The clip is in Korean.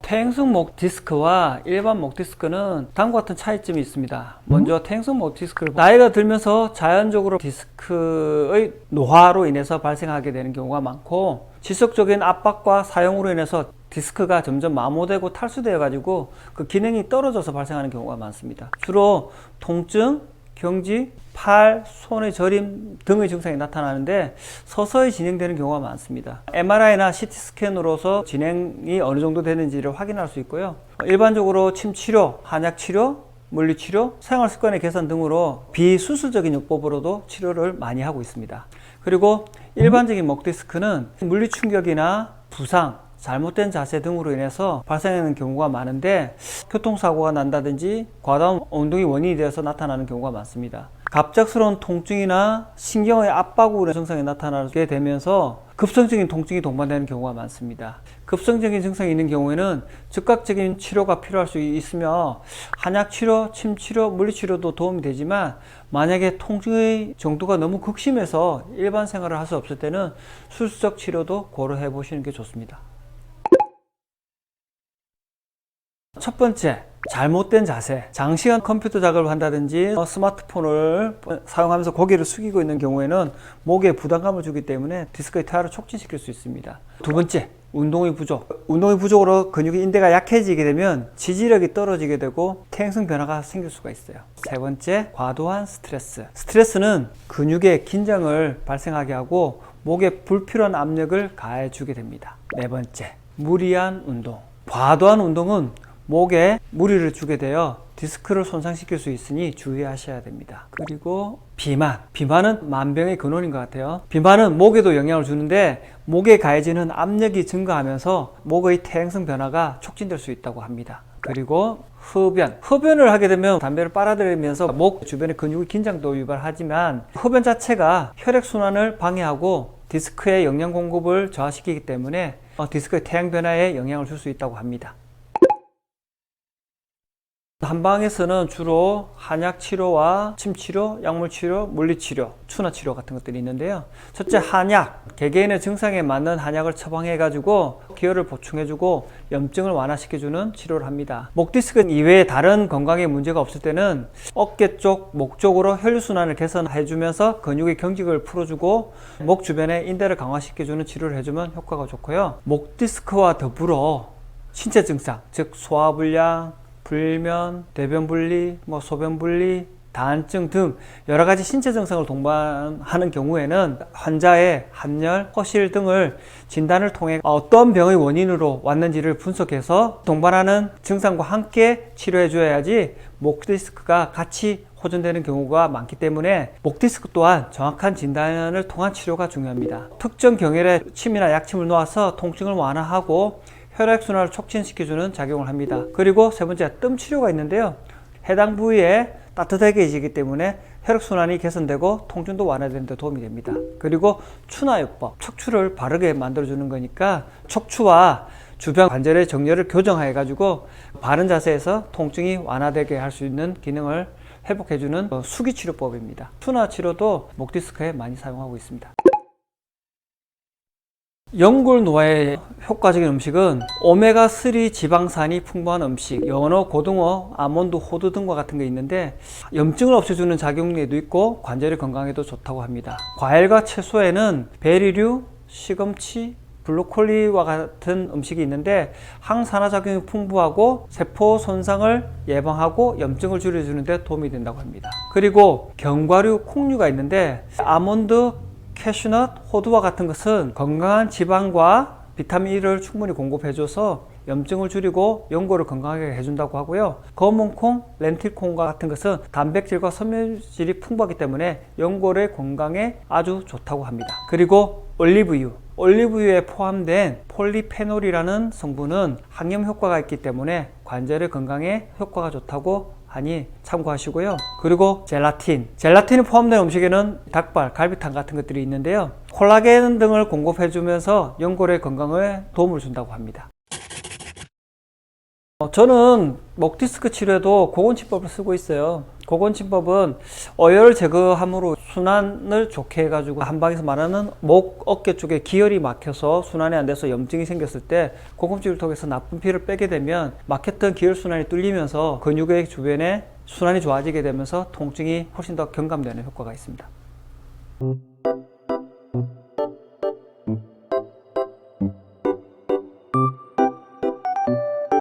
퇴행성 목 디스크와 일반 목 디스크는 다음과 같은 차이점이 있습니다. 먼저 퇴행성 목 디스크를 나이가 들면서 자연적으로 디스크의 노화로 인해서 발생하게 되는 경우가 많고, 지속적인 압박과 사용으로 인해서 디스크가 점점 마모되고 탈수되어 가지고 그 기능이 떨어져서 발생하는 경우가 많습니다. 주로 통증, 경직, 팔, 손의 저림 등의 증상이 나타나는데 서서히 진행되는 경우가 많습니다. MRI나 CT 스캔으로서 진행이 어느 정도 되는지를 확인할 수 있고요. 일반적으로 침 치료, 한약 치료, 물리 치료, 생활 습관의 개선 등으로 비수술적인 요법으로도 치료를 많이 하고 있습니다. 그리고 일반적인 목 디스크는 물리 충격이나 부상, 잘못된 자세 등으로 인해서 발생하는 경우가 많은데, 교통사고가 난다든지 과다한 운동이 원인이 되어서 나타나는 경우가 많습니다. 갑작스러운 통증이나 신경의 압박으로 증상이 나타나게 되면서 급성적인 통증이 동반되는 경우가 많습니다. 급성적인 증상이 있는 경우에는 즉각적인 치료가 필요할 수 있으며 한약 치료, 침 치료, 물리 치료도 도움이 되지만, 만약에 통증의 정도가 너무 극심해서 일반 생활을 할 수 없을 때는 수술적 치료도 고려해 보시는 게 좋습니다. 첫 번째, 잘못된 자세. 장시간 컴퓨터 작업을 한다든지 스마트폰을 사용하면서 고개를 숙이고 있는 경우에는 목에 부담감을 주기 때문에 디스크의 퇴화를 촉진시킬 수 있습니다. 두 번째, 운동의 부족. 운동의 부족으로 근육의 인대가 약해지게 되면 지지력이 떨어지게 되고 퇴행성 변화가 생길 수가 있어요. 세 번째, 과도한 스트레스. 스트레스는 근육에 긴장을 발생하게 하고 목에 불필요한 압력을 가해주게 됩니다. 네 번째, 무리한 운동. 과도한 운동은 목에 무리를 주게 되어 디스크를 손상시킬 수 있으니 주의하셔야 됩니다. 그리고 비만. 비만은 만병의 근원인 것 같아요. 비만은 목에도 영향을 주는데, 목에 가해지는 압력이 증가하면서 목의 퇴행성 변화가 촉진될 수 있다고 합니다. 그리고 흡연. 흡연을 하게 되면 담배를 빨아들이면서 목 주변의 근육의 긴장도 유발하지만, 흡연 자체가 혈액순환을 방해하고 디스크의 영양 공급을 저하시키기 때문에 디스크의 퇴행 변화에 영향을 줄 수 있다고 합니다. 한방에서는 주로 한약 치료와 침 치료, 약물 치료, 물리 치료, 추나 치료 같은 것들이 있는데요. 첫째, 한약. 개개인의 증상에 맞는 한약을 처방해 가지고 기혈을 보충해 주고 염증을 완화시켜 주는 치료를 합니다. 목 디스크 이외에 다른 건강에 문제가 없을 때는 어깨 쪽, 목 쪽으로 혈류순환을 개선해 주면서 근육의 경직을 풀어 주고 목 주변에 인대를 강화시켜 주는 치료를 해 주면 효과가 좋고요. 목 디스크와 더불어 신체 증상, 즉 소화불량, 불면, 대변분리, 소변분리, 다한증 등 여러 가지 신체 증상을 동반하는 경우에는 환자의 함열, 허실 등을 진단을 통해 어떤 병의 원인으로 왔는지를 분석해서 동반하는 증상과 함께 치료해 줘야지 목 디스크가 같이 호전되는 경우가 많기 때문에 목 디스크 또한 정확한 진단을 통한 치료가 중요합니다. 특정 경혈에 침이나 약침을 놓아서 통증을 완화하고 혈액순환을 촉진시켜주는 작용을 합니다. 그리고 세 번째, 뜸 치료가 있는데요. 해당 부위에 따뜻하게 해지기 때문에 혈액순환이 개선되고 통증도 완화되는 데 도움이 됩니다. 그리고 추나요법, 척추를 바르게 만들어주는 거니까 척추와 주변 관절의 정렬을 교정해 가지고 바른 자세에서 통증이 완화되게 할 수 있는 기능을 회복해주는 수기치료법입니다. 추나 치료도 목 디스크에 많이 사용하고 있습니다. 연골 노화에 효과적인 음식은 오메가3 지방산이 풍부한 음식, 연어, 고등어, 아몬드, 호두 등과 같은 게 있는데, 염증을 없애주는 작용에도 있고 관절의 건강에도 좋다고 합니다. 과일과 채소에는 베리류, 시금치, 브로콜리와 같은 음식이 있는데 항산화작용이 풍부하고 세포 손상을 예방하고 염증을 줄여주는 데 도움이 된다고 합니다. 그리고 견과류, 콩류가 있는데 아몬드, 캐슈넛, 호두와 같은 것은 건강한 지방과 비타민 E를 충분히 공급해줘서 염증을 줄이고 연골을 건강하게 해준다고 하고요. 검은콩, 렌틸콩과 같은 것은 단백질과 섬유질이 풍부하기 때문에 연골의 건강에 아주 좋다고 합니다. 그리고 올리브유. 올리브유에 포함된 폴리페놀이라는 성분은 항염 효과가 있기 때문에 관절의 건강에 효과가 좋다고 하니 참고하시고요. 그리고 젤라틴이 포함된 음식에는 닭발, 갈비탕 같은 것들이 있는데요. 콜라겐 등을 공급해 주면서 연골의 건강에 도움을 준다고 합니다. 저는 목 디스크 치료에도 고건침법을 쓰고 있어요. 고건침법은 어혈을 제거함으로 순환을 좋게 해가지고 한방에서 말하는 목, 어깨 쪽에 기혈이 막혀서 순환이 안 돼서 염증이 생겼을 때 고건침을 통해서 나쁜 피를 빼게 되면 막혔던 기혈 순환이 뚫리면서 근육의 주변에 순환이 좋아지게 되면서 통증이 훨씬 더 경감되는 효과가 있습니다.